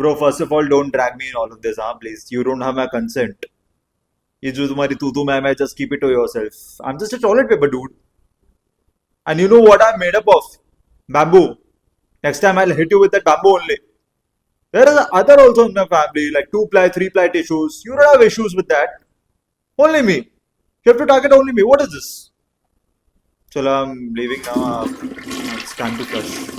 Bro, first of all, don't drag me in all of this, please. You don't have my consent. ये जो तुम्हारी तू मैं just keep it to yourself. I'm just a toilet paper dude. And you know what I'm made up of? Bamboo. Next time I'll hit you with that bamboo only. There are other also in my family, like 2-ply, 3-ply tissues. You don't have issues with that. Only me. You have to target only me. What is this? Chalo, I'm leaving now. It's time to flush.